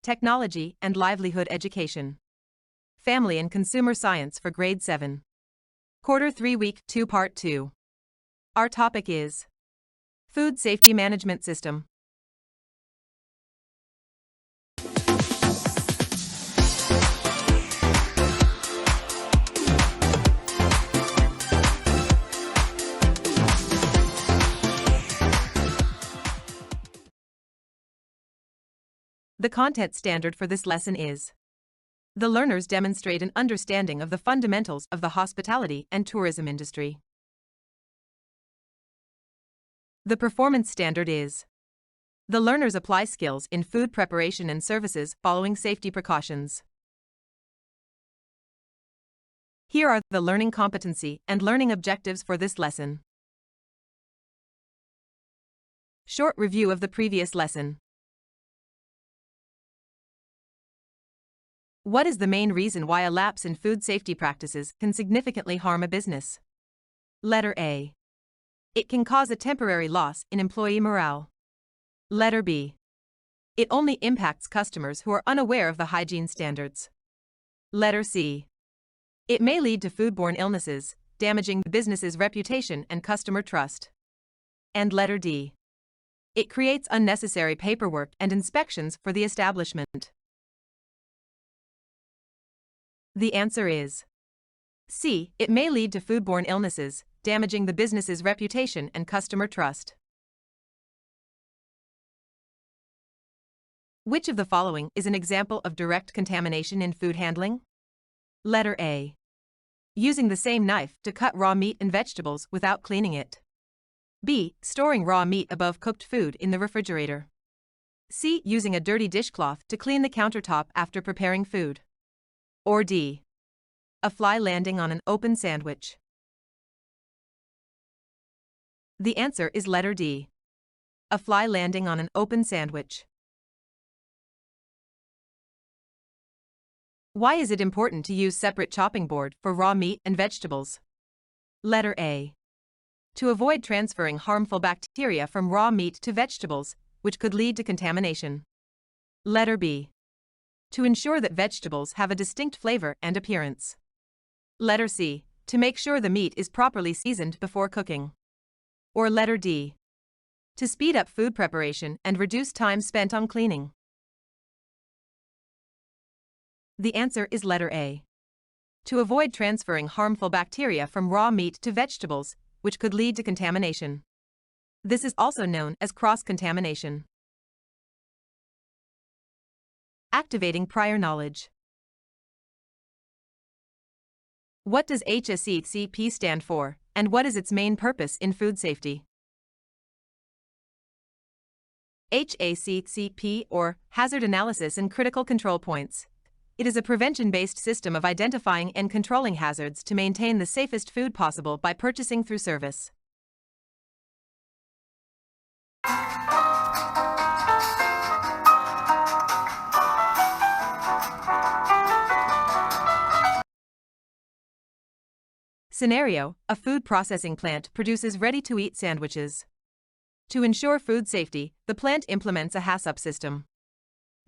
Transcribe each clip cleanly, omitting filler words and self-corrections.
Technology and Livelihood Education. Family and Consumer Science for Grade 7. Quarter 3 Week 2 Part 2. Our topic is Food Safety Management System. The content standard for this lesson is: the learners demonstrate an understanding of the fundamentals of the hospitality and tourism industry. The performance standard is: the learners apply skills in food preparation and services following safety precautions. Here are the learning competency and learning objectives for this lesson. Short review of the previous lesson. What is the main reason why a lapse in food safety practices can significantly harm a business? Letter A. It can cause a temporary loss in employee morale. Letter B. It only impacts customers who are unaware of the hygiene standards. Letter C. It may lead to foodborne illnesses, damaging the business's reputation and customer trust. And letter D. It creates unnecessary paperwork and inspections for the establishment. The answer is C. It may lead to foodborne illnesses, damaging the business's reputation and customer trust. Which of the following is an example of direct contamination in food handling? Letter A. Using the same knife to cut raw meat and vegetables without cleaning it. B. Storing raw meat above cooked food in the refrigerator. C. Using a dirty dishcloth to clean the countertop after preparing food. Or D. A fly landing on an open sandwich. The answer is letter D. A fly landing on an open sandwich. Why is it important to use separate chopping board for raw meat and vegetables? Letter A. To avoid transferring harmful bacteria from raw meat to vegetables, which could lead to contamination. Letter B. To ensure that vegetables have a distinct flavor and appearance. Letter C. To make sure the meat is properly seasoned before cooking. Or letter D. To speed up food preparation and reduce time spent on cleaning. The answer is letter A. To avoid transferring harmful bacteria from raw meat to vegetables, which could lead to contamination. This is also known as cross-contamination. Activating prior knowledge. What does HACCP stand for, and what is its main purpose in food safety? HACCP, or Hazard Analysis and Critical Control Points. It is a prevention-based system of identifying and controlling hazards to maintain the safest food possible by purchasing through service. Scenario: a food processing plant produces ready-to-eat sandwiches. To ensure food safety, the plant implements a HACCP system.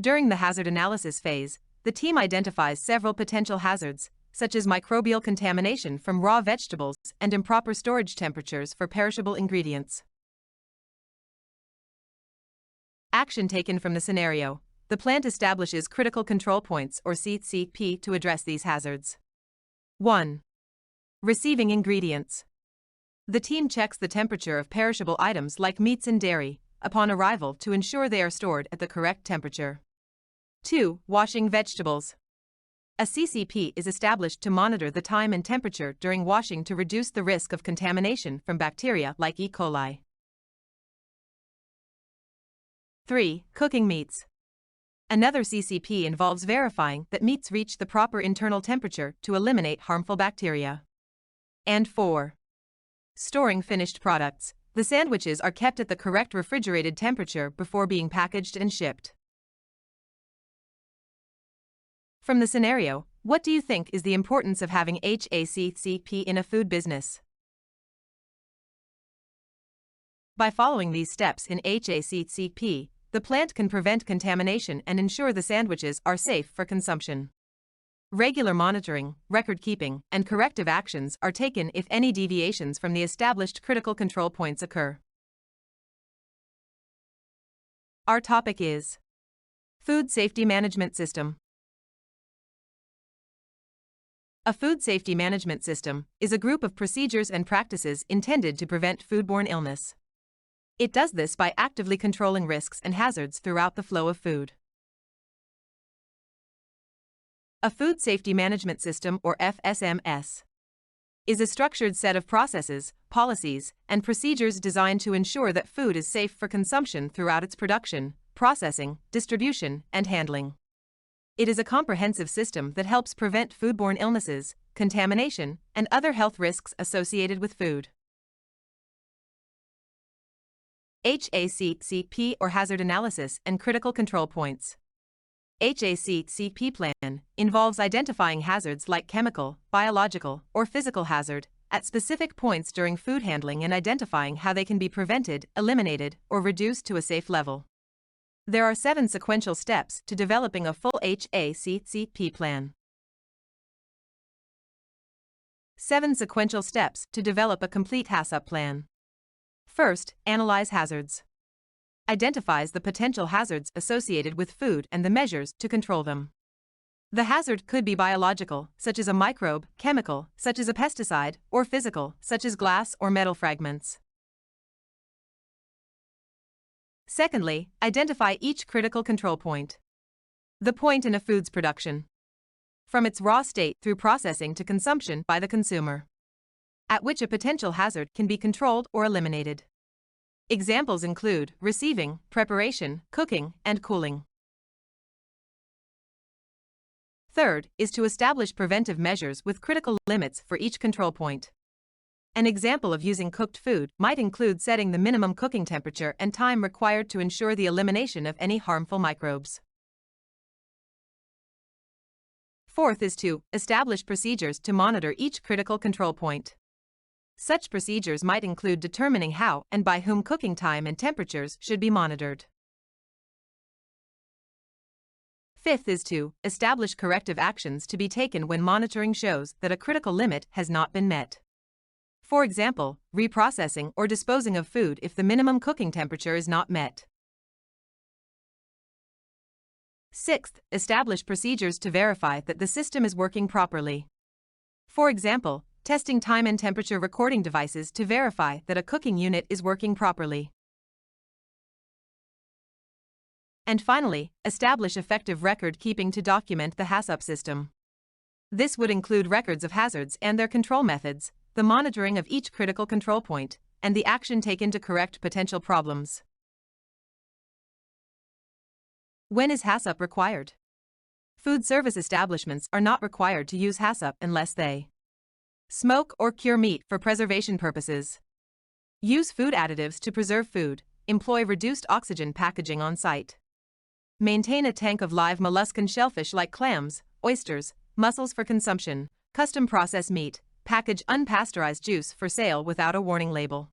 During the hazard analysis phase, the team identifies several potential hazards, such as microbial contamination from raw vegetables and improper storage temperatures for perishable ingredients. Action taken from the scenario: the plant establishes critical control points, or CCP, to address these hazards. 1. Receiving ingredients. The team checks the temperature of perishable items like meats and dairy upon arrival to ensure they are stored at the correct temperature. 2. Washing vegetables. A CCP is established to monitor the time and temperature during washing to reduce the risk of contamination from bacteria like E. coli. 3. Cooking meats. Another CCP involves verifying that meats reach the proper internal temperature to eliminate harmful bacteria. And 4. Storing finished products. The sandwiches are kept at the correct refrigerated temperature before being packaged and shipped. From the scenario, what do you think is the importance of having HACCP in a food business? By following these steps in HACCP, the plant can prevent contamination and ensure the sandwiches are safe for consumption. Regular monitoring, record keeping, and corrective actions are taken if any deviations from the established critical control points occur. Our topic is Food Safety Management System. A food safety management system is a group of procedures and practices intended to prevent foodborne illness. It does this by actively controlling risks and hazards throughout the flow of food. A food safety management system, or FSMS, is a structured set of processes, policies, and procedures designed to ensure that food is safe for consumption throughout its production, processing, distribution, and handling. It is a comprehensive system that helps prevent foodborne illnesses, contamination, and other health risks associated with food. HACCP, or Hazard Analysis and Critical Control Points. HACCP plan involves identifying hazards like chemical, biological, or physical hazard at specific points during food handling and identifying how they can be prevented, eliminated, or reduced to a safe level. There are 7 sequential steps to developing a full HACCP plan. 7 sequential steps to develop a complete HACCP plan. First, analyze hazards. Identifies the potential hazards associated with food and the measures to control them. The hazard could be biological, such as a microbe, chemical, such as a pesticide, or physical, such as glass or metal fragments. Secondly, identify each critical control point. The point in a food's production, from its raw state through processing to consumption by the consumer, at which a potential hazard can be controlled or eliminated. Examples include receiving, preparation, cooking, and cooling. Third is to establish preventive measures with critical limits for each control point. An example of using cooked food might include setting the minimum cooking temperature and time required to ensure the elimination of any harmful microbes. Fourth is to establish procedures to monitor each critical control point. Such procedures might include determining how and by whom cooking time and temperatures should be monitored. Fifth is to establish corrective actions to be taken when monitoring shows that a critical limit has not been met. For example, reprocessing or disposing of food if the minimum cooking temperature is not met. Sixth, establish procedures to verify that the system is working properly. For example, testing time and temperature recording devices to verify that a cooking unit is working properly. And finally, establish effective record keeping to document the HACCP system. This would include records of hazards and their control methods, the monitoring of each critical control point, and the action taken to correct potential problems. When is HACCP required? Food service establishments are not required to use HACCP unless they smoke or cure meat for preservation purposes, use food additives to preserve food, employ reduced oxygen packaging on site, maintain a tank of live molluscan shellfish like clams, oysters, mussels for consumption, custom processed meat, package unpasteurized juice for sale without a warning label.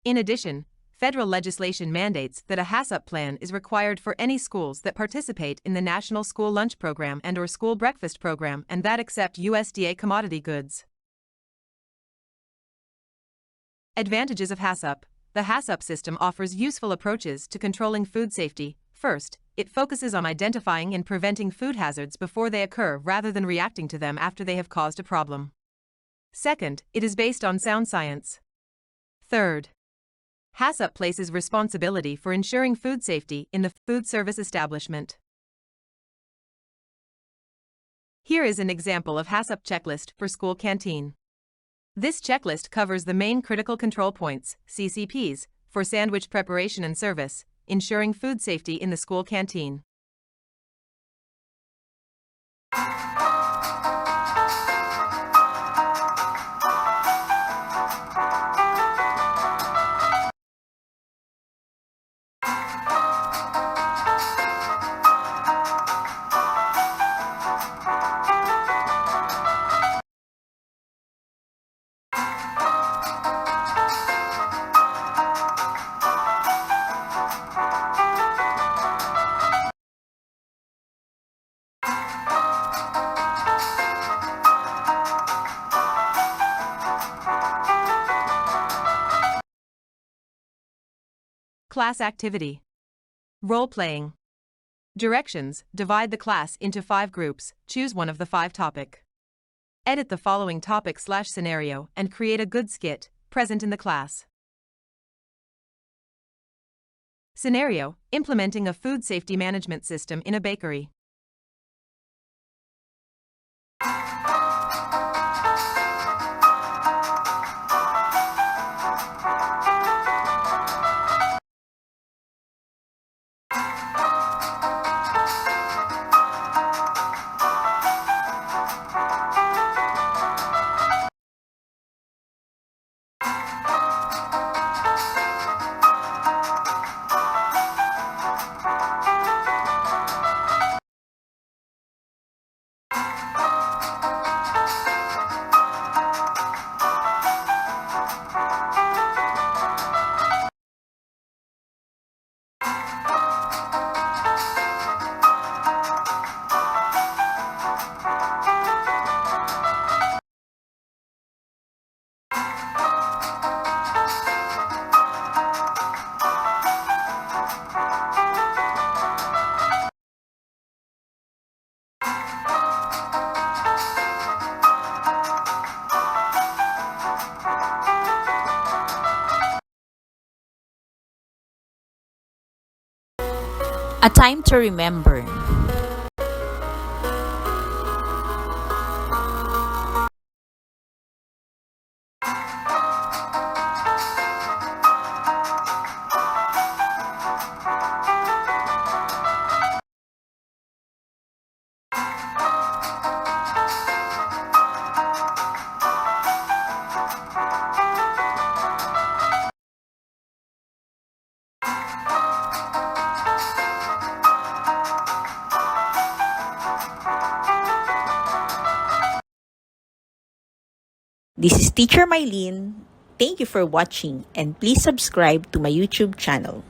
In addition, federal legislation mandates that a HACCP plan is required for any schools that participate in the National School Lunch Program and/or School Breakfast Program and that accept USDA commodity goods. Advantages of HACCP. The HACCP system offers useful approaches to controlling food safety. First, it focuses on identifying and preventing food hazards before they occur rather than reacting to them after they have caused a problem. Second, it is based on sound science. Third, HACCP places responsibility for ensuring food safety in the food service establishment. Here is an example of HACCP checklist for school canteen. This checklist covers the main critical control points, CCPs, for sandwich preparation and service, ensuring food safety in the school canteen. Class activity. Role-playing. Directions: divide the class into 5 groups, choose one of the 5 topic. Edit the following topic/scenario and create a good skit, present in the class. Scenario: implementing a food safety management system in a bakery. A time to remember. This is Teacher Mylene. Thank you for watching and please subscribe to my YouTube channel.